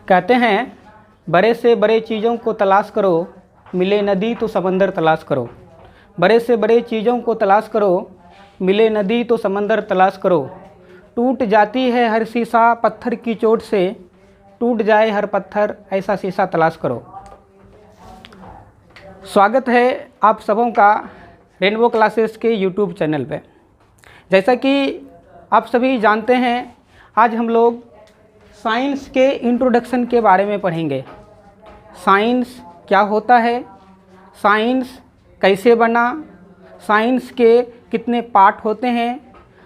कहते हैं बड़े से बड़े चीज़ों को तलाश करो, मिले नदी तो समंदर तलाश करो। बड़े से बड़े चीज़ों को तलाश करो, मिले नदी तो समंदर तलाश करो। टूट जाती है हर शीशा पत्थर की चोट से, टूट जाए हर पत्थर ऐसा शीशा तलाश करो। स्वागत है आप सबों का रेनबो क्लासेस के यूट्यूब चैनल पे। जैसा कि आप सभी जानते हैं, आज हम लोग साइंस के इंट्रोडक्शन के बारे में पढ़ेंगे। साइंस क्या होता है, साइंस कैसे बना, साइंस के कितने पार्ट होते हैं,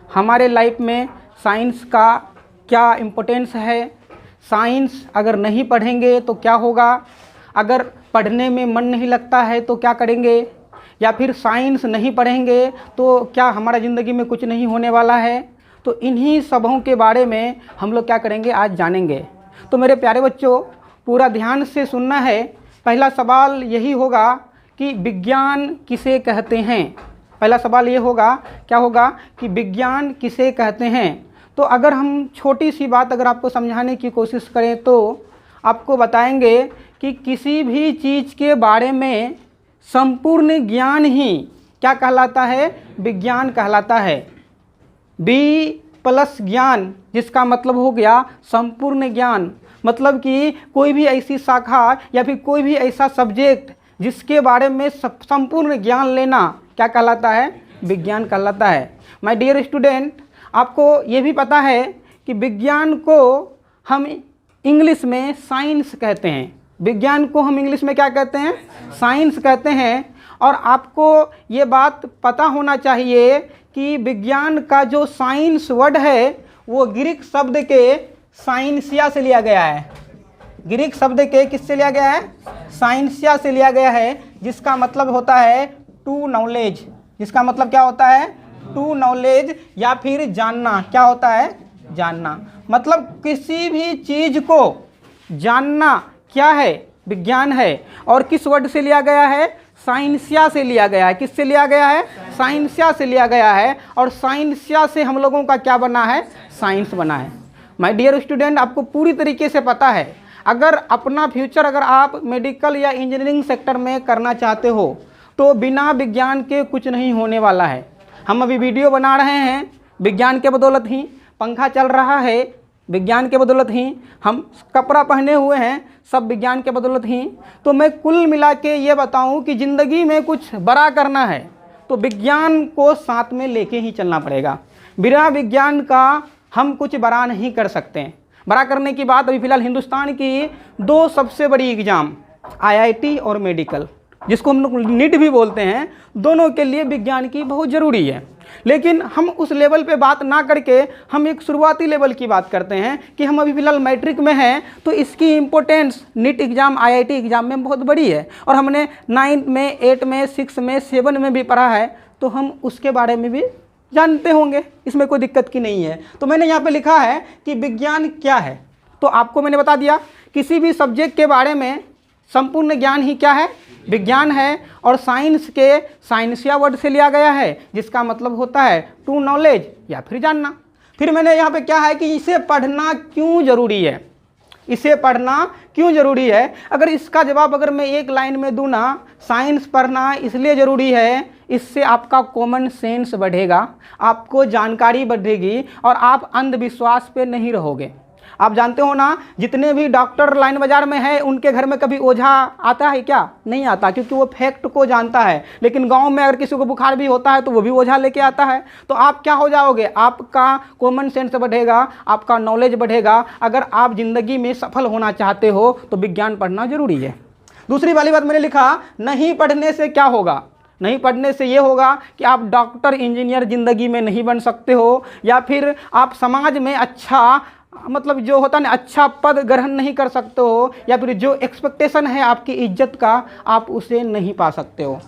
हमारे लाइफ में साइंस का क्या इम्पोर्टेंस है, साइंस अगर नहीं पढ़ेंगे तो क्या होगा, अगर पढ़ने में मन नहीं लगता है तो क्या करेंगे, या फिर साइंस नहीं पढ़ेंगे तो क्या हमारा ज़िंदगी में कुछ नहीं होने वाला है। तो इन्हीं सबों के बारे में हम लोग क्या करेंगे, आज जानेंगे। तो मेरे प्यारे बच्चों, पूरा ध्यान से सुनना है। पहला सवाल यही होगा कि विज्ञान किसे कहते हैं। पहला सवाल ये होगा, क्या होगा कि विज्ञान किसे कहते हैं। तो अगर हम छोटी सी बात अगर आपको समझाने की कोशिश करें तो आपको बताएंगे कि किसी भी चीज़ के बारे में संपूर्ण ज्ञान ही क्या कहलाता है, विज्ञान कहलाता है। बी प्लस ज्ञान, जिसका मतलब हो गया संपूर्ण ज्ञान। मतलब कि कोई भी ऐसी शाखा या फिर कोई भी ऐसा सब्जेक्ट जिसके बारे में संपूर्ण ज्ञान लेना क्या कहलाता है, विज्ञान कहलाता है। माय डियर स्टूडेंट, आपको ये भी पता है कि विज्ञान को हम इंग्लिश में साइंस कहते हैं। विज्ञान को हम इंग्लिश में क्या कहते हैं, साइंस कहते हैं। और आपको ये बात पता होना चाहिए कि विज्ञान का जो साइंस वर्ड है वो ग्रीक शब्द के साइंसिया से लिया गया है। ग्रीक शब्द के किससे लिया गया है, साइंसिया से लिया गया है, जिसका मतलब होता है टू नॉलेज। जिसका मतलब क्या होता है, टू नॉलेज, या फिर जानना। क्या होता है, जानना। मतलब किसी भी चीज़ को जानना क्या है, विज्ञान है। और किस वर्ड से लिया गया है, साइंसिया से लिया गया है। किससे लिया गया है, साइंसिया से लिया गया है। और साइंसिया से हम लोगों का क्या बना है, साइंस बना है। माय डियर स्टूडेंट, आपको पूरी तरीके से पता है, अगर अपना फ्यूचर अगर आप मेडिकल या इंजीनियरिंग सेक्टर में करना चाहते हो तो बिना विज्ञान के कुछ नहीं होने वाला है। हम अभी वीडियो बना रहे हैं विज्ञान के बदौलत ही, पंखा चल रहा है विज्ञान के बदौलत ही, हम कपड़ा पहने हुए हैं सब विज्ञान के बदौलत ही। तो मैं कुल मिला के ये बताऊं कि ज़िंदगी में कुछ बड़ा करना है तो विज्ञान को साथ में लेके ही चलना पड़ेगा। बिना विज्ञान का हम कुछ बड़ा नहीं कर सकते। बड़ा करने की बात अभी फ़िलहाल हिंदुस्तान की दो सबसे बड़ी एग्ज़ाम, आईआईटी और मेडिकल, जिसको हम लोग नीट भी बोलते हैं, दोनों के लिए विज्ञान की बहुत ज़रूरी है। लेकिन हम उस लेवल पे बात ना करके हम एक शुरुआती लेवल की बात करते हैं कि हम अभी फ़िलहाल मैट्रिक में हैं तो इसकी importance NEET exam, IIT exam में बहुत बड़ी है। और हमने 9 में, 8 में, 6 में, 7 में भी पढ़ा है, तो हम उसके बारे में भी जानते होंगे, इसमें कोई दिक्कत की नहीं है। तो मैंने यहाँ पे लिखा है कि विज्ञान क्या है, तो आपको मैंने बता दिया किसी भी सब्जेक्ट के बारे में संपूर्ण ज्ञान ही क्या है, विज्ञान है। और साइंस के साइंसिया वर्ड से लिया गया है, जिसका मतलब होता है टू नॉलेज या फिर जानना। फिर मैंने यहाँ पे क्या है कि इसे पढ़ना क्यों ज़रूरी है, इसे पढ़ना क्यों ज़रूरी है। अगर इसका जवाब अगर मैं एक लाइन में दूँ ना, साइंस पढ़ना इसलिए ज़रूरी है, इससे आपका कॉमन सेंस बढ़ेगा, आपको जानकारी बढ़ेगी और आप अंधविश्वास पे नहीं रहोगे। आप जानते हो ना, जितने भी डॉक्टर लाइन बाजार में है उनके घर में कभी ओझा आता है क्या, नहीं आता, क्योंकि वो फैक्ट को जानता है। लेकिन गांव में अगर किसी को बुखार भी होता है तो वो भी ओझा लेके आता है। तो आप क्या हो जाओगे, आपका कॉमन सेंस बढ़ेगा, आपका नॉलेज बढ़ेगा। अगर आप ज़िंदगी में सफल होना चाहते हो तो विज्ञान पढ़ना ज़रूरी है। दूसरी वाली बात मैंने लिखा, नहीं पढ़ने से क्या होगा। नहीं पढ़ने से ये होगा कि आप डॉक्टर, इंजीनियर ज़िंदगी में नहीं बन सकते हो, या फिर आप समाज में अच्छा, मतलब जो होता है ना, अच्छा पद ग्रहण नहीं कर सकते हो, या फिर जो एक्सपेक्टेशन है आपकी इज्जत का आप उसे नहीं पा सकते हो।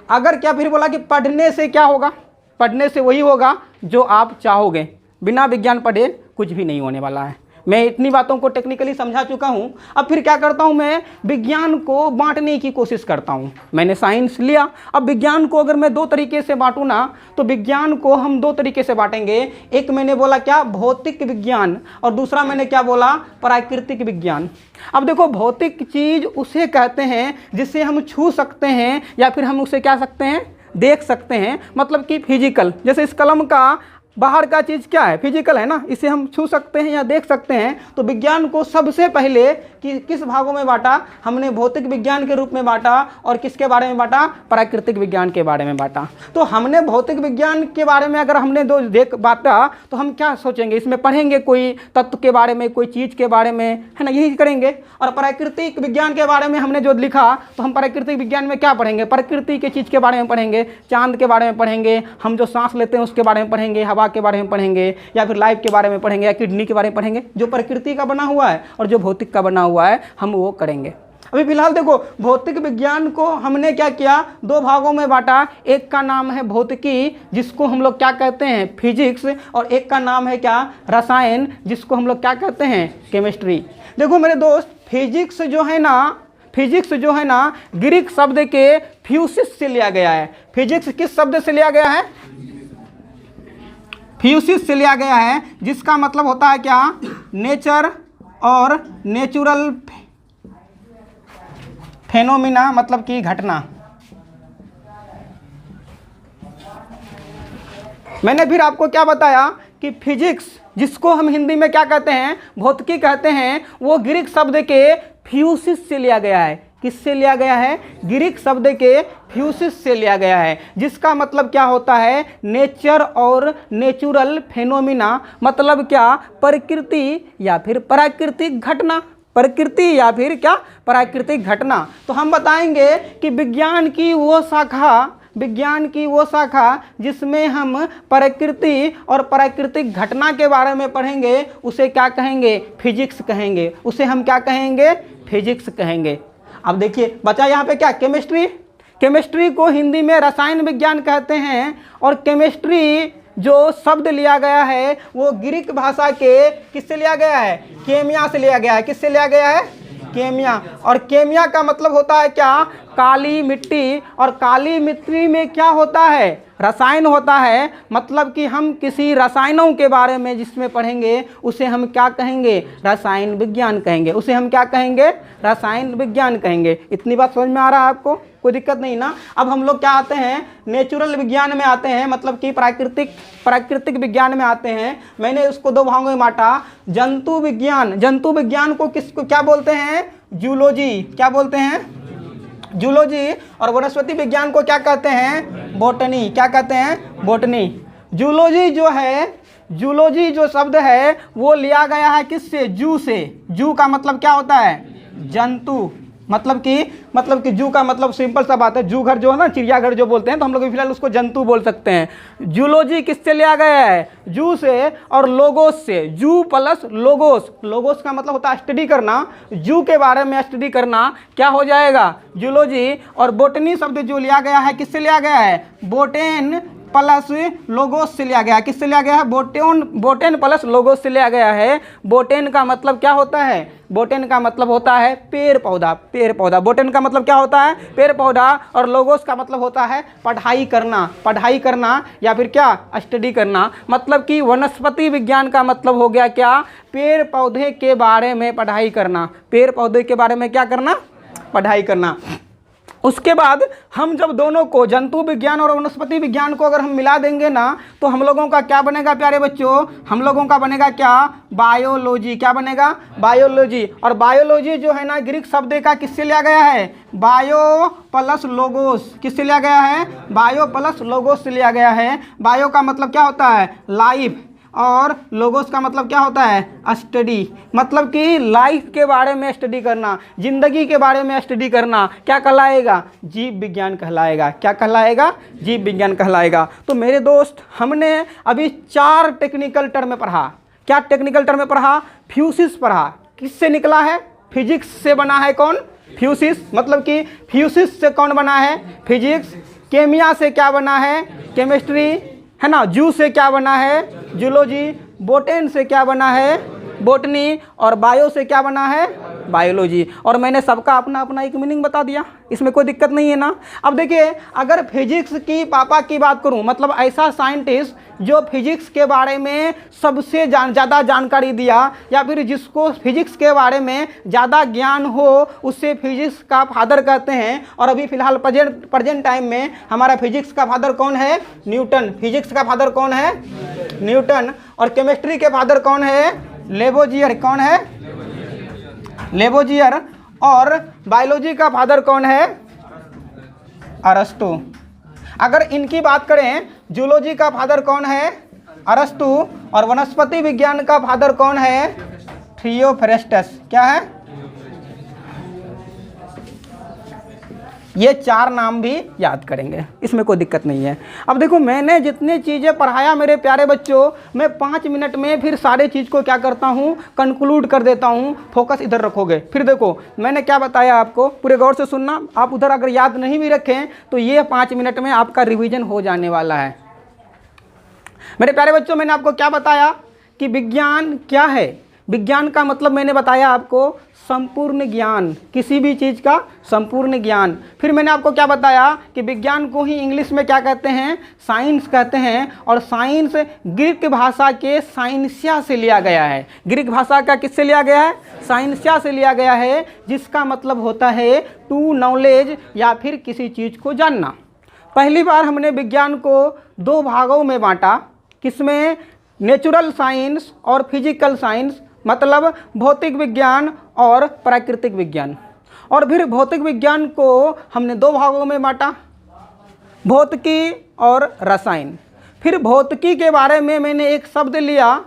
अगर क्या फिर बोला कि पढ़ने से क्या होगा, पढ़ने से वही होगा जो आप चाहोगे। बिना विज्ञान पढ़े कुछ भी नहीं होने वाला है। मैं इतनी बातों को टेक्निकली समझा चुका हूँ। अब फिर क्या करता हूँ, मैं विज्ञान को बांटने की कोशिश करता हूँ। मैंने साइंस लिया, अब विज्ञान को अगर मैं दो तरीके से बांटूँ ना, तो विज्ञान को हम दो तरीके से बांटेंगे। एक मैंने बोला क्या, भौतिक विज्ञान, और दूसरा मैंने क्या बोला, प्राकृतिक विज्ञान। अब देखो, भौतिक चीज़ उसे कहते हैं जिसे हम छू सकते हैं या फिर हम उसे क्या सकते हैं, देख सकते हैं, मतलब कि फिजिकल। जैसे इस कलम का बाहर का चीज़ क्या है, फिजिकल है ना, इसे हम छू सकते हैं या देख सकते हैं। तो विज्ञान को सबसे पहले किस भागों में बांटा, हमने भौतिक विज्ञान के रूप में बांटा, और किसके बारे में बांटा, प्राकृतिक विज्ञान के बारे में बांटा। तो हमने भौतिक विज्ञान के बारे में अगर हमने दो बांटा, तो हम क्या सोचेंगे, इसमें पढ़ेंगे कोई तत्व के बारे में, कोई चीज़ के बारे में, है ना, यही करेंगे। और प्राकृतिक विज्ञान के बारे में हमने जो लिखा, तो हम प्राकृतिक विज्ञान में क्या पढ़ेंगे, प्रकृति के चीज़ के बारे में पढ़ेंगे, चांद के बारे में पढ़ेंगे, हम जो सांस लेते हैं उसके बारे में पढ़ेंगे, हवा के बारे में पढ़ेंगे, या फिर लाइफ के बारे में पढ़ेंगे, या किडनी के बारे में पढ़ेंगे। जो प्रकृति का बना हुआ है और जो भौतिक का बना हुआ है, हम वो करेंगे। अभी फिलहाल देखो, भौतिक विज्ञान को हमने क्या किया, दो भागों में बांटा। एक का नाम है भौतिकी, जिसको हम लोग क्या कहते हैं, फिजिक्स, और एक का नाम है क्या, रसायन, जिसको हम लोग क्या कहते हैं, केमिस्ट्री। देखो मेरे दोस्त, फिजिक्स जो है ना, ग्रीक शब्द के फ्यूसिस से लिया गया है। फिजिक्स किस शब्द से लिया गया है, फ्यूसिस से लिया गया है, जिसका मतलब होता है क्या, नेचर और नेचुरल फेनोमिना, मतलब कि घटना। मैंने फिर आपको क्या बताया कि फिजिक्स, जिसको हम हिंदी में क्या कहते हैं, भौतिकी कहते हैं, वो ग्रीक शब्द के फ्यूसिस से लिया गया है। किससे लिया गया है, ग्रीक शब्द के फ्यूसिस से लिया गया है, जिसका मतलब क्या होता है, नेचर और नेचुरल फेनोमिना, मतलब क्या, प्रकृति या फिर प्राकृतिक घटना, प्रकृति या फिर क्या, प्राकृतिक घटना। तो हम बताएंगे कि विज्ञान की वो शाखा जिसमें हम प्रकृति और प्राकृतिक घटना के बारे में पढ़ेंगे, उसे क्या कहेंगे, फिजिक्स कहेंगे। उसे हम क्या कहेंगे, फिजिक्स कहेंगे। अब देखिए बचा यहाँ पे क्या, केमिस्ट्री। केमिस्ट्री को हिंदी में रसायन विज्ञान कहते हैं, और केमिस्ट्री जो शब्द लिया गया है वो ग्रीक भाषा के किससे लिया गया है, केमिया से लिया गया है। किससे लिया गया है, केमिया। और केमिया का मतलब होता है क्या, काली मिट्टी, और काली मिट्टी में क्या होता है, रसायन होता है। मतलब कि हम किसी रसायनों के बारे में जिसमें पढ़ेंगे, उसे हम क्या कहेंगे, रसायन विज्ञान कहेंगे। उसे हम क्या कहेंगे, रसायन विज्ञान कहेंगे। इतनी बात समझ में आ रहा है आपको, कोई दिक्कत नहीं ना। अब हम लोग क्या आते हैं, नेचुरल विज्ञान में आते हैं, मतलब कि प्राकृतिक विज्ञान में आते हैं। मैंने उसको दो भागों में बांटा। जंतु विज्ञान को किसको क्या बोलते हैं, जूलॉजी। क्या बोलते हैं, जूलॉजी। और वनस्पति विज्ञान को क्या कहते हैं, बॉटनी। क्या कहते हैं, बॉटनी। जूलॉजी जो शब्द है वो लिया गया है किससे, जू से। जू का मतलब क्या होता है, जंतु। मतलब कि जू का मतलब सिंपल सा बात है, जू घर जो है ना, चिड़ियाघर जो बोलते हैं, तो हम लोग फिलहाल उसको जंतु बोल सकते हैं। जूलॉजी किससे लिया गया है, जू से और लोगोस से। जू प्लस लोगोस। लोगोस का मतलब होता है स्टडी करना, जू के बारे में स्टडी करना, क्या हो जाएगा, जूलॉजी। और बोटनी शब्द जो लिया गया है, किससे लिया गया है, बोटेन प्लस लोगोस से लिया गया है। किससे लिया गया है, बोटेन प्लस लोगोस से लिया गया है। बोटेन का मतलब क्या होता है, बोटेन का मतलब होता है पेड़ पौधा। बोटेन का मतलब क्या होता है, पेड़ पौधा। और लोगोस का मतलब होता है पढ़ाई करना या फिर क्या, स्टडी करना। मतलब कि वनस्पति विज्ञान का मतलब हो गया क्या, पेड़ पौधे के बारे में पढ़ाई करना। पेड़ पौधे के बारे में क्या करना, पढ़ाई करना। उसके बाद हम जब दोनों को, जंतु विज्ञान और वनस्पति विज्ञान को अगर हम मिला देंगे ना, तो हम लोगों का क्या बनेगा प्यारे बच्चों, हम लोगों का बनेगा क्या, बायोलॉजी। क्या बनेगा, बायोलॉजी। और बायोलॉजी जो है ना, ग्रीक शब्द का किससे लिया गया है, बायो प्लस लोगोस। किससे लिया गया है, बायो प्लस लोगोस से लिया गया है। बायो का मतलब क्या होता है, लाइफ, और लोगोस का मतलब क्या होता है, स्टडी। मतलब कि लाइफ के बारे में स्टडी करना, जिंदगी के बारे में स्टडी करना, क्या कहलाएगा, जीव विज्ञान कहलाएगा। क्या कहलाएगा, जीव विज्ञान कहलाएगा। तो मेरे दोस्त, हमने अभी 4 टेक्निकल टर्म पढ़ा। क्या टेक्निकल टर्म पढ़ा, फ्यूसिस पढ़ा। किससे निकला है, फिजिक्स से बना है कौन, फ्यूसिस। मतलब कि फ्यूसिस से कौन बना है, फिजिक्स। केमिया से क्या बना है, केमिस्ट्री, है ना। जू से क्या बना है, जूलॉजी। बोटेन से क्या बना है, बोटनी, और बायो से क्या बना है, बायोलॉजी। और मैंने सबका अपना अपना एक मीनिंग बता दिया, इसमें कोई दिक्कत नहीं है ना। अब देखिए, अगर फिजिक्स की पापा की बात करूं, मतलब ऐसा साइंटिस्ट जो फिजिक्स के बारे में सबसे ज़्यादा जानकारी दिया, या फिर जिसको फिजिक्स के बारे में ज़्यादा ज्ञान हो, उससे फिजिक्स का फादर कहते हैं। और अभी फिलहाल प्रेजेंट टाइम में हमारा फिजिक्स का फादर कौन है, न्यूटन। फिजिक्स का फादर कौन है, न्यूटन। और केमिस्ट्री के फादर कौन है, लेबोजियर। कौन है, लेबोजियर। और बायोलॉजी का फादर कौन है, अरस्तु। अगर इनकी बात करें, जूलॉजी का फादर कौन है, अरस्तु। और वनस्पति विज्ञान का फादर कौन है, थियोफ्रेस्टस। क्या है, ये 4 नाम भी याद करेंगे, इसमें कोई दिक्कत नहीं है। अब देखो, मैंने जितनी चीज़ें पढ़ाया मेरे प्यारे बच्चों, मैं 5 मिनट में फिर सारे चीज़ को क्या करता हूँ, कंक्लूड कर देता हूँ। फोकस इधर रखोगे। फिर देखो मैंने क्या बताया आपको, पूरे गौर से सुनना। आप उधर अगर याद नहीं भी रखें तो ये 5 मिनट में आपका रिविजन हो जाने वाला है। मेरे प्यारे बच्चों, मैंने आपको क्या बताया कि विज्ञान क्या है। विज्ञान का मतलब मैंने बताया आपको संपूर्ण ज्ञान, किसी भी चीज़ का संपूर्ण ज्ञान। फिर मैंने आपको क्या बताया कि विज्ञान को ही इंग्लिश में क्या कहते हैं, साइंस कहते हैं। और साइंस ग्रीक भाषा के साइंसिया से लिया गया है। ग्रीक भाषा का किससे लिया गया है, साइंसिया से लिया गया है, जिसका मतलब होता है टू नॉलेज, या फिर किसी चीज़ को जानना। पहली बार हमने विज्ञान को 2 भागों में बांटा, किसमें, नेचुरल साइंस और फिजिकल साइंस, मतलब भौतिक विज्ञान और प्राकृतिक विज्ञान। और फिर भौतिक विज्ञान को हमने 2 भागों में बांटा, भौतिकी और रसायन। फिर भौतिकी के बारे में मैंने एक शब्द लिया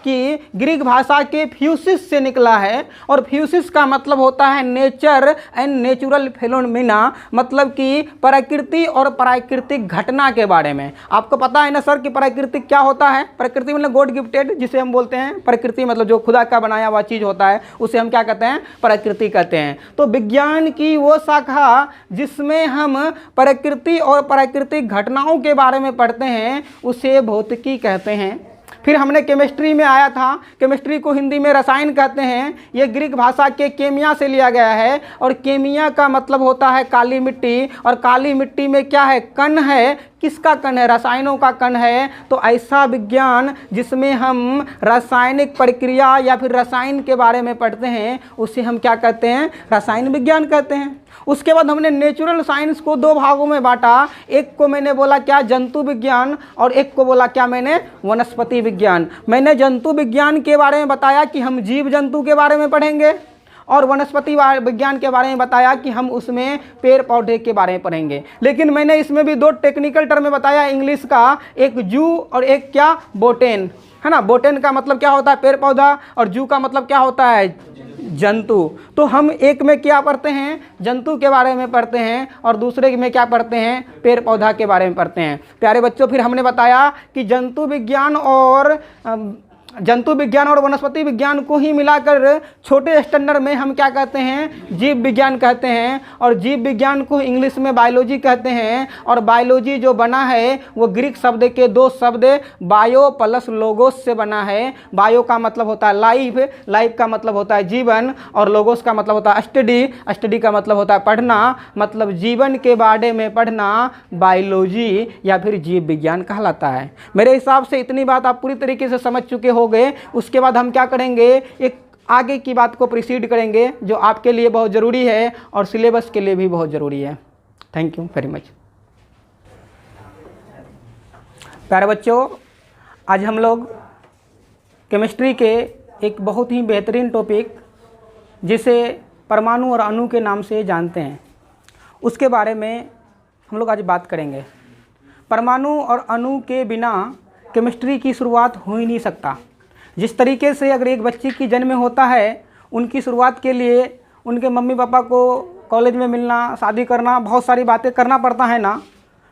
कि ग्रीक भाषा के फ्यूसिस से निकला है। और फ्यूसिस का मतलब होता है नेचर एंड नेचुरल फेनोमेना, मतलब कि प्रकृति और प्राकृतिक घटना के बारे में। आपको पता है ना सर कि प्राकृतिक क्या होता है, प्रकृति मतलब गॉड गिफ्टेड, जिसे हम बोलते हैं प्रकृति, मतलब जो खुदा का बनाया हुआ चीज़ होता है, उसे हम क्या कहते हैं, प्रकृति कहते हैं। तो विज्ञान की वो शाखा जिसमें हम प्रकृति और प्राकृतिक घटनाओं के बारे में पढ़ते हैं, उसे भौतिकी कहते हैं। फिर हमने केमिस्ट्री में आया था, केमिस्ट्री को हिंदी में रसायन कहते हैं। ये ग्रीक भाषा के केमिया से लिया गया है। और केमिया का मतलब होता है काली मिट्टी। और काली मिट्टी में क्या है, कण है। किसका कण है, रसायनों का कण है। तो ऐसा विज्ञान जिसमें हम रासायनिक प्रक्रिया या फिर रसायन के बारे में पढ़ते हैं, उसे हम क्या कहते हैं, रसायन विज्ञान कहते हैं। उसके बाद हमने नेचुरल साइंस को 2 भागों में बांटा। एक को मैंने बोला क्या, जंतु विज्ञान, और एक को बोला क्या मैंने, वनस्पति विज्ञान। मैंने जंतु विज्ञान के बारे में बताया कि हम जीव जंतु के बारे में पढ़ेंगे, और वनस्पति विज्ञान के बारे में बताया कि हम उसमें पेड़ पौधे के बारे में पढ़ेंगे। लेकिन मैंने इसमें भी 2 टेक्निकल टर्म बताया इंग्लिश का, एक जू और एक क्या, बोटेन, है ना। बोटेन का मतलब क्या होता है, पेड़ पौधा, और जू का मतलब क्या होता है, जंतु। तो हम एक में क्या पढ़ते हैं, जंतु के बारे में पढ़ते हैं, और दूसरे में क्या पढ़ते हैं, पेड़ पौधा के बारे में पढ़ते हैं। प्यारे बच्चों, फिर हमने बताया कि जंतु विज्ञान और वनस्पति विज्ञान को ही मिलाकर छोटे स्टैंडर्ड में हम क्या कहते हैं, जीव विज्ञान कहते हैं। और जीव विज्ञान को इंग्लिश में बायोलॉजी कहते हैं। और बायोलॉजी जो बना है वो ग्रीक शब्द के 2 शब्द बायो प्लस लोगोस से बना है। बायो का मतलब होता है लाइफ, लाइफ का मतलब होता है जीवन, और लोगोस का मतलब होता है स्टडी, स्टडी का मतलब होता है पढ़ना, मतलब जीवन के बारे में पढ़ना बायोलॉजी या फिर जीव विज्ञान कहलाता है। मेरे हिसाब से इतनी बात आप पूरी तरीके से समझ चुके हो गए। उसके बाद हम क्या करेंगे, एक आगे की बात को प्रोसीड करेंगे जो आपके लिए बहुत ज़रूरी है और सिलेबस के लिए भी बहुत ज़रूरी है। Thank you very much. प्यारे बच्चों, आज हम लोग केमिस्ट्री के एक बहुत ही बेहतरीन टॉपिक जिसे परमाणु और अणु के नाम से जानते हैं, उसके बारे में हम लोग आज बात करेंगे। परमाणु और अणु के बिना केमिस्ट्री की शुरुआत हो ही नहीं सकता। जिस तरीके से अगर एक बच्चे की जन्म होता है, उनकी शुरुआत के लिए उनके मम्मी पापा को कॉलेज में मिलना, शादी करना, बहुत सारी बातें करना पड़ता है ना।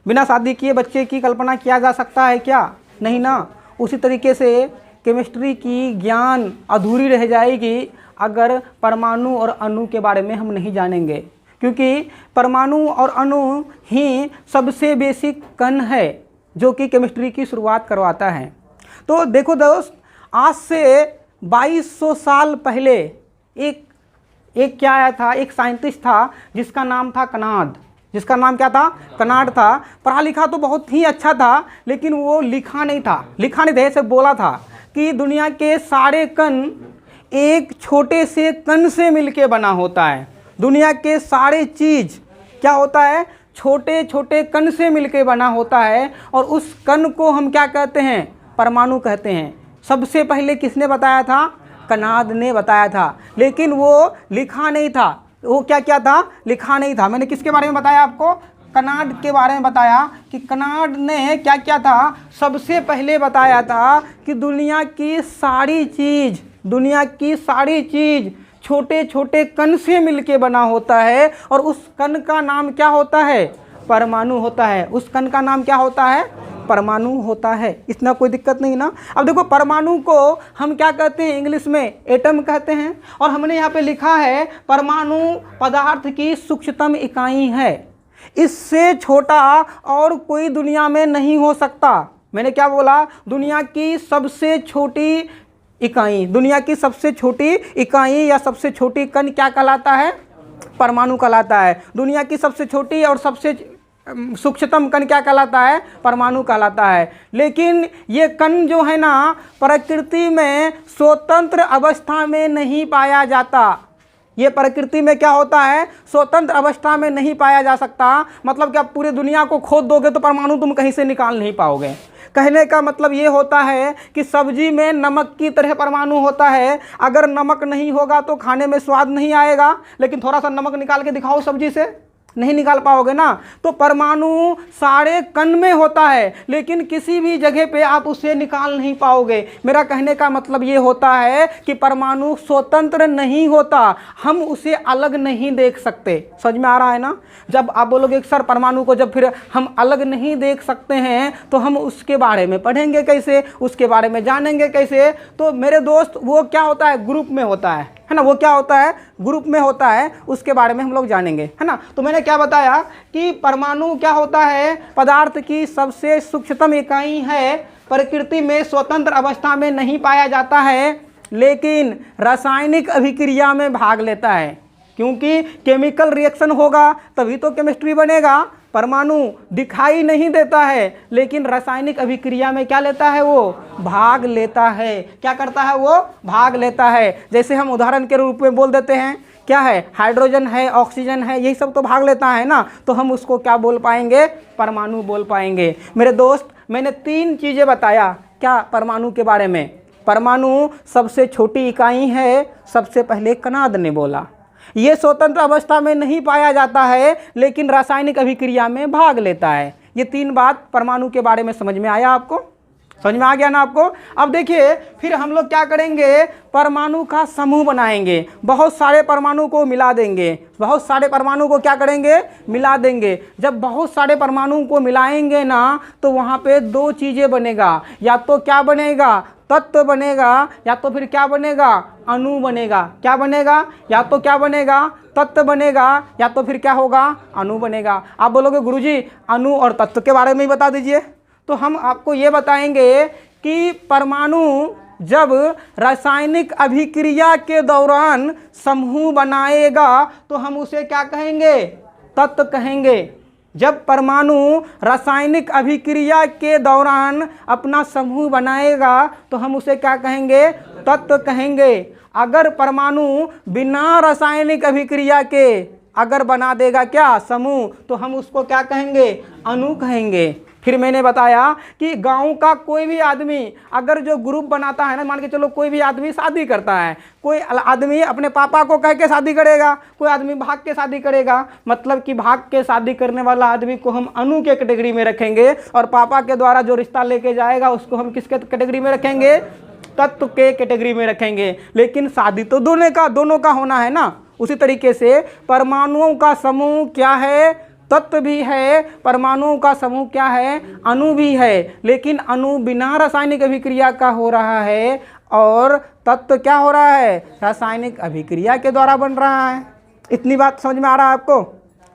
बिना शादी किए बच्चे की कल्पना किया जा सकता है क्या, नहीं ना। उसी तरीके से केमिस्ट्री की ज्ञान अधूरी रह जाएगी अगर परमाणु और अणु के बारे में हम नहीं जानेंगे, क्योंकि परमाणु और अणु ही सबसे बेसिक कण है जो कि केमिस्ट्री की शुरुआत करवाता है। तो देखो दोस्त, आज से 2200 साल पहले एक एक क्या आया था, एक साइंटिस्ट था जिसका नाम था कनाड। जिसका नाम क्या था? कनाड था। पढ़ा लिखा तो बहुत ही अच्छा था, लेकिन वो लिखा नहीं था। ऐसे बोला था कि दुनिया के सारे कण एक छोटे से कण से मिलके बना होता है। दुनिया के सारे चीज़ क्या होता है? छोटे छोटे कण से मिलके बना होता है, और उस कण को हम क्या कहते हैं? परमाणु कहते हैं। सबसे पहले किसने बताया था? कनाड ने बताया था, लेकिन वो लिखा नहीं था। वो क्या था? लिखा नहीं था। मैंने किसके बारे में बताया आपको? कनाड के बारे में बताया कि कनाड ने क्या था? सबसे पहले बताया था कि दुनिया की सारी चीज़ छोटे छोटे कण से मिलके बना होता है, और उस कण का नाम क्या होता है? परमाणु होता है। उस कण का नाम क्या होता है? परमाणु होता है। इतना कोई दिक्कत नहीं ना। अब देखो, परमाणु को हम क्या कहते हैं? इंग्लिश में एटम कहते हैं। और हमने यहाँ पे लिखा है परमाणु पदार्थ की सूक्ष्मतम इकाई है। इससे छोटा और कोई दुनिया में नहीं हो सकता। मैंने क्या बोला? दुनिया की सबसे छोटी इकाई या सबसे छोटी कण क्या कहलाता है? परमाणु कहलाता है। दुनिया की सबसे छोटी और सबसे सूक्ष्मतम कण क्या कहलाता है? परमाणु कहलाता है। लेकिन ये कण जो है ना, प्रकृति में स्वतंत्र अवस्था में नहीं पाया जाता। ये प्रकृति में क्या होता है? स्वतंत्र अवस्था में नहीं पाया जा सकता। मतलब कि आप पूरी दुनिया को खोद दोगे तो परमाणु तुम कहीं से निकाल नहीं पाओगे। कहने का मतलब ये होता है कि सब्जी में नमक की तरह परमाणु होता है। अगर नमक नहीं होगा तो खाने में स्वाद नहीं आएगा, लेकिन थोड़ा सा नमक निकाल के दिखाओ सब्जी से, नहीं निकाल पाओगे ना। तो परमाणु सारे कण में होता है, लेकिन किसी भी जगह पे आप उसे निकाल नहीं पाओगे। मेरा कहने का मतलब ये होता है कि परमाणु स्वतंत्र नहीं होता, हम उसे अलग नहीं देख सकते। समझ में आ रहा है ना? जब आप बोलोगे सर परमाणु को जब फिर हम अलग नहीं देख सकते हैं तो हम उसके बारे में पढ़ेंगे कैसे, उसके बारे में जानेंगे कैसे? तो मेरे दोस्त, वो क्या होता है? ग्रुप में होता है ना। वो क्या होता है? ग्रुप में होता है। उसके बारे में हम लोग जानेंगे, है ना। तो मैंने क्या बताया कि परमाणु क्या होता है? पदार्थ की सबसे सूक्ष्मतम इकाई है। प्रकृति में स्वतंत्र अवस्था में नहीं पाया जाता है, लेकिन रासायनिक अभिक्रिया में भाग लेता है। क्योंकि केमिकल रिएक्शन होगा तभी तो केमिस्ट्री बनेगा। परमाणु दिखाई नहीं देता है, लेकिन रासायनिक अभिक्रिया में क्या लेता है? वो भाग लेता है। क्या करता है? वो भाग लेता है। जैसे हम उदाहरण के रूप में बोल देते हैं, क्या है? हाइड्रोजन है, ऑक्सीजन है, यही सब तो भाग लेता है ना। तो हम उसको क्या बोल पाएंगे? परमाणु बोल पाएंगे। मेरे दोस्त, मैंने 3 चीज़ें बताया क्या परमाणु के बारे में। परमाणु सबसे छोटी इकाई है, सबसे पहले कनाड ने बोला। ये स्वतंत्र अवस्था में नहीं पाया जाता है, लेकिन रासायनिक अभिक्रिया में भाग लेता है। ये 3 बात परमाणु के बारे में समझ में आया आपको? समझ में आ गया ना आपको? अब देखिए, फिर हम लोग क्या करेंगे? परमाणु का समूह बनाएंगे। बहुत सारे परमाणु को मिला देंगे। बहुत सारे परमाणु को क्या करेंगे? मिला देंगे। जब बहुत सारे परमाणु को मिलाएंगे ना, तो वहाँ पे 2 चीज़ें बनेगा। या तो क्या बनेगा? तत्व बनेगा, या तो फिर क्या बनेगा? अणु बनेगा। क्या बनेगा? या तो क्या बनेगा? तत्व बनेगा, या तो फिर क्या होगा? अणु बनेगा। आप बोलोगे गुरुजी अणु और तत्व के बारे में ही बता दीजिए। तो हम आपको ये बताएंगे कि परमाणु जब रासायनिक अभिक्रिया के दौरान समूह बनाएगा तो हम उसे क्या कहेंगे? तत्व कहेंगे। जब परमाणु रासायनिक अभिक्रिया के दौरान अपना समूह बनाएगा तो हम उसे क्या कहेंगे? तत्व कहेंगे। अगर परमाणु बिना रासायनिक अभिक्रिया के अगर बना देगा क्या? समूह, तो हम उसको क्या कहेंगे? अणु कहेंगे। फिर मैंने बताया कि गांव का कोई भी आदमी अगर जो ग्रुप बनाता है ना, मान के चलो कोई भी आदमी शादी करता है, कोई आदमी अपने पापा को कह के शादी करेगा, कोई आदमी भाग के शादी करेगा। मतलब कि भाग के शादी करने वाला आदमी को हम अणु के कैटेगरी में रखेंगे, और पापा के द्वारा जो रिश्ता लेके जाएगा उसको हम किसके कैटेगरी में रखेंगे? तत्व के कैटेगरी में रखेंगे। लेकिन शादी तो दोनों का होना है ना। उसी तरीके से परमाणुओं का समूह क्या है? तत्व भी है। परमाणुओं का समूह क्या है? अणु भी है। लेकिन अणु बिना रासायनिक अभिक्रिया का हो रहा है, और तत्व क्या हो रहा है? रासायनिक अभिक्रिया के द्वारा बन रहा है। इतनी बात समझ में आ रहा है आपको?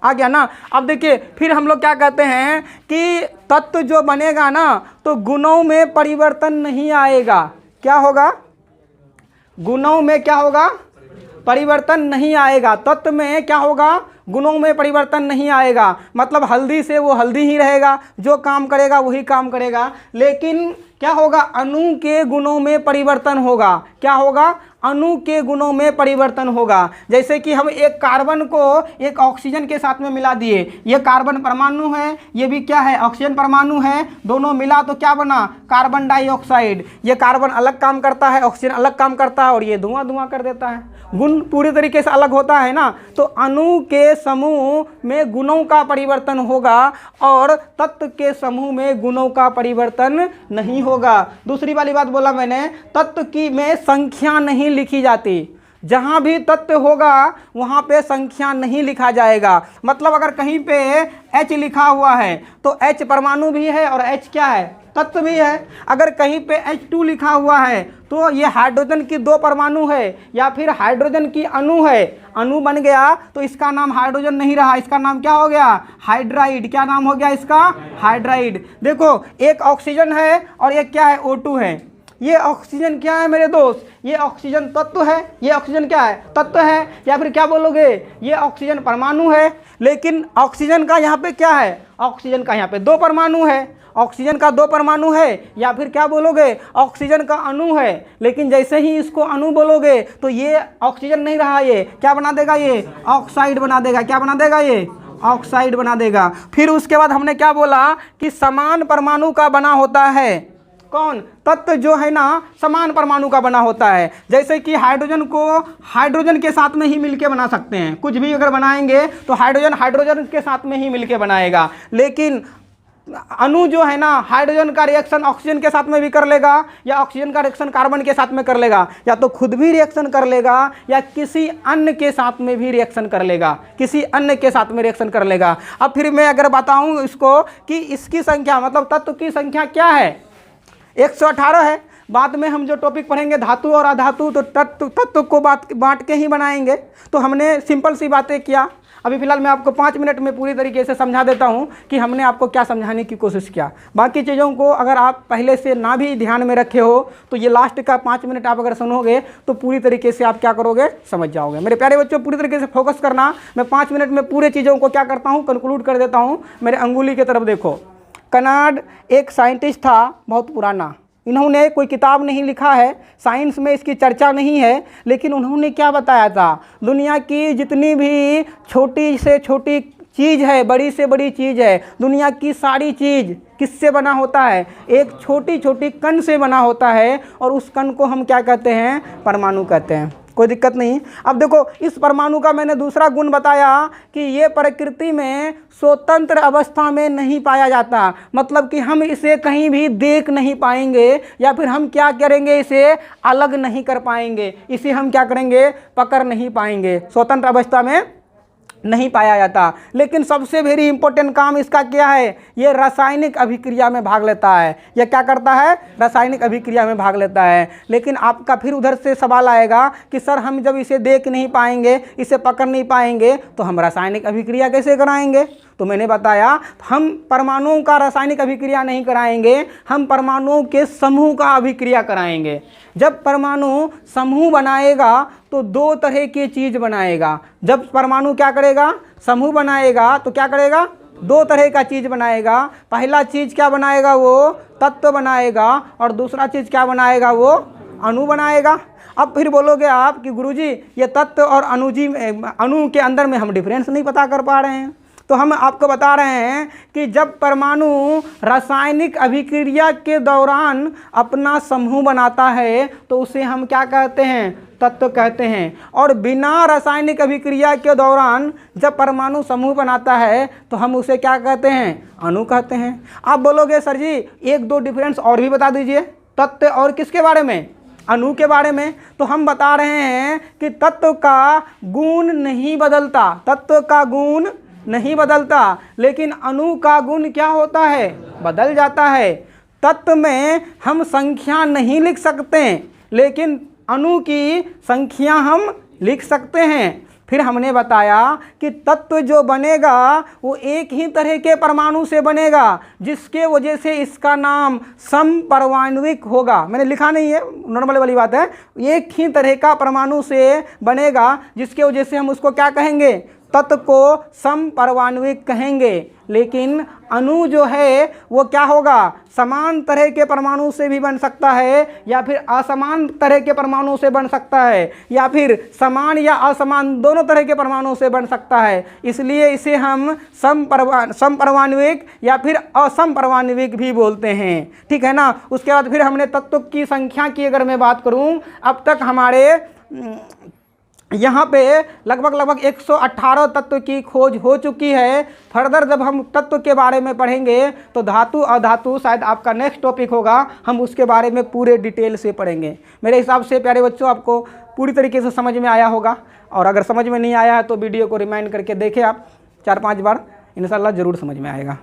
आ गया ना? अब देखिए, फिर हम लोग क्या कहते हैं कि तत्व जो बनेगा ना, तो गुणों में परिवर्तन नहीं आएगा। क्या होगा? गुणों में क्या होगा, परिवर्तन नहीं आएगा। तत्व में क्या होगा, गुणों में परिवर्तन नहीं आएगा। मतलब हल्दी से वो हल्दी ही रहेगा, जो काम करेगा वही काम करेगा। लेकिन क्या होगा, अणु के गुणों में परिवर्तन होगा। क्या होगा, अणु के गुणों में परिवर्तन होगा। जैसे कि हम एक कार्बन को एक ऑक्सीजन के साथ में मिला दिए, ये कार्बन परमाणु है, ये भी क्या है, ऑक्सीजन परमाणु है, दोनों मिला तो क्या बना, कार्बन डाइऑक्साइड। ये कार्बन अलग काम करता है, ऑक्सीजन अलग काम करता है, और ये धुआं धुआं कर देता है। गुण पूरी तरीके से अलग होता है ना। तो अणु के समूह में गुणों का परिवर्तन होगा और तत्व के समूह में गुणों का परिवर्तन नहीं होगा। दूसरी वाली बात बोला मैंने, तत्व की में संख्या नहीं लिखी जाती। जहाँ भी तत्व होगा वहाँ पे संख्या नहीं लिखा जाएगा। मतलब अगर कहीं पे H लिखा हुआ है तो H परमाणु भी है और H क्या है, तत्व भी है। अगर कहीं पे H2 लिखा हुआ है तो ये हाइड्रोजन की 2 परमाणु है या फिर हाइड्रोजन की अणु है। अणु बन गया तो इसका नाम हाइड्रोजन नहीं रहा, इसका नाम क्या हो गया, हाइड्राइड। क्या नाम हो गया इसका, हाइड्राइड। देखो एक ऑक्सीजन है और एक क्या है, O2 है। ये ऑक्सीजन क्या है मेरे दोस्त, ये ऑक्सीजन तत्व है, ये ऑक्सीजन क्या है, तत्व है। या फिर क्या बोलोगे, ये ऑक्सीजन परमाणु है। लेकिन ऑक्सीजन का यहाँ पे क्या है, ऑक्सीजन का यहाँ पे 2 परमाणु है, ऑक्सीजन का 2 परमाणु है। या फिर क्या बोलोगे, ऑक्सीजन का अणु है। लेकिन जैसे ही इसको अणु बोलोगे तो ये ऑक्सीजन नहीं रहा, ये क्या बना देगा, ये ऑक्साइड बना देगा। क्या बना देगा, ये ऑक्साइड बना देगा। फिर उसके बाद हमने क्या बोला कि समान परमाणु का बना होता है। कौन, तत्व जो है ना समान परमाणु का बना होता है। जैसे कि हाइड्रोजन को हाइड्रोजन के साथ में ही मिलके बना सकते हैं, कुछ भी अगर बनाएंगे तो हाइड्रोजन हाइड्रोजन के साथ में ही मिलके बनाएगा। लेकिन अणु जो है ना, हाइड्रोजन का रिएक्शन ऑक्सीजन के साथ में भी कर लेगा, या ऑक्सीजन का रिएक्शन कार्बन के साथ में कर लेगा, या तो खुद भी रिएक्शन कर लेगा या किसी अन्य के साथ में भी रिएक्शन कर लेगा, किसी अन्य के साथ में रिएक्शन कर लेगा। अब फिर मैं अगर बताऊं इसको कि इसकी संख्या मतलब तत्व की संख्या क्या है, 118 है। बाद में हम जो टॉपिक पढ़ेंगे धातु और अधातु, तो तत्व को बांट के ही बनाएंगे। तो हमने सिंपल सी बातें किया। अभी फिलहाल मैं आपको 5 मिनट में पूरी तरीके से समझा देता हूं कि हमने आपको क्या समझाने की कोशिश किया। बाकी चीज़ों को अगर आप पहले से ना भी ध्यान में रखे हो तो ये लास्ट का 5 मिनट आप अगर सुनोगे तो पूरी तरीके से आप क्या करोगे, समझ जाओगे। मेरे प्यारे बच्चों, पूरी तरीके से फोकस करना। मैं 5 मिनट में पूरे चीज़ों को क्या करता हूँ, कंक्लूड कर देता हूँ। मेरे अंगुली की तरफ देखो। कनाड एक साइंटिस्ट था, बहुत पुराना। इन्होंने कोई किताब नहीं लिखा है, साइंस में इसकी चर्चा नहीं है, लेकिन उन्होंने क्या बताया था, दुनिया की जितनी भी छोटी से छोटी चीज़ है, बड़ी से बड़ी चीज़ है, दुनिया की सारी चीज़ किससे बना होता है, एक छोटी छोटी कण से बना होता है। और उस कण को हम क्या कहते हैं, परमाणु कहते हैं। कोई दिक्कत नहीं। अब देखो इस परमाणु का मैंने दूसरा गुण बताया कि ये प्रकृति में स्वतंत्र अवस्था में नहीं पाया जाता। मतलब कि हम इसे कहीं भी देख नहीं पाएंगे या फिर हम क्या करेंगे, इसे अलग नहीं कर पाएंगे, इसे हम क्या करेंगे, पकड़ नहीं पाएंगे, स्वतंत्र अवस्था में नहीं पाया जाता। लेकिन सबसे वेरी इंपॉर्टेंट काम इसका क्या है, ये रासायनिक अभिक्रिया में भाग लेता है। यह क्या करता है, रासायनिक अभिक्रिया में भाग लेता है। लेकिन आपका फिर उधर से सवाल आएगा कि सर हम जब इसे देख नहीं पाएंगे, इसे पकड़ नहीं पाएंगे, तो हम रासायनिक अभिक्रिया कैसे कराएंगे। तो मैंने बताया हम परमाणुओं का रासायनिक अभिक्रिया नहीं कराएंगे, हम परमाणुओं के समूह का अभिक्रिया कराएंगे। जब परमाणु समूह बनाएगा तो 2 तरह की चीज़ बनाएगा। जब परमाणु क्या करेगा, समूह बनाएगा तो क्या करेगा, 2 तरह का चीज़ बनाएगा। पहला चीज़ क्या बनाएगा, वो तत्व बनाएगा, और दूसरा चीज़ क्या बनाएगा, वो अणु बनाएगा। अब फिर बोलोगे आप कि गुरुजी ये तत्व और अणु के अंदर में हम डिफरेंस नहीं पता कर पा रहे हैं। तो हम आपको बता रहे हैं कि जब परमाणु रासायनिक अभिक्रिया के दौरान अपना समूह बनाता है तो उसे हम क्या कहते हैं, तत्व कहते हैं। और बिना रासायनिक अभिक्रिया के दौरान जब परमाणु समूह बनाता है तो हम उसे क्या कहते हैं, अणु कहते हैं। आप बोलोगे सर जी 1-2 डिफरेंस और भी बता दीजिए, तत्व और किसके बारे में, अणु के बारे में। तो हम बता रहे हैं कि तत्व का गुण नहीं बदलता, तत्व का गुण नहीं बदलता, लेकिन अणु का गुण क्या होता है, बदल जाता है। तत्व में हम संख्या नहीं लिख सकते, लेकिन अणु की संख्या हम लिख सकते हैं। फिर हमने बताया कि तत्व जो बनेगा वो एक ही तरह के परमाणु से बनेगा, जिसके वजह से इसका नाम समपरमाण्विक होगा। मैंने लिखा नहीं है, नॉर्मल वाली बात है। एक ही तरह का परमाणु से बनेगा, जिसके वजह से हम उसको क्या कहेंगे, तत्व को समपरमाण्विक कहेंगे। लेकिन अणु जो है वो क्या होगा, समान तरह के परमाणु से भी बन सकता है, या फिर असमान तरह के परमाणु से बन सकता है, या फिर समान या असमान दोनों तरह के परमाणु से बन सकता है। इसलिए इसे हम समपरमाण्विक या फिर असमपरमाण्विक भी बोलते हैं। ठीक है ना। उसके बाद फिर हमने तत्व की संख्या की अगर मैं बात करूं, अब तक हमारे यहाँ पे लगभग 118 तत्व की खोज हो चुकी है। फर्दर जब हम तत्व के बारे में पढ़ेंगे तो धातु अधातु शायद आपका नेक्स्ट टॉपिक होगा, हम उसके बारे में पूरे डिटेल से पढ़ेंगे। मेरे हिसाब से प्यारे बच्चों आपको पूरी तरीके से समझ में आया होगा, और अगर समझ में नहीं आया है तो वीडियो को रिमाइंड करके देखें आप 4-5 बार, इंशाल्लाह ज़रूर समझ में आएगा।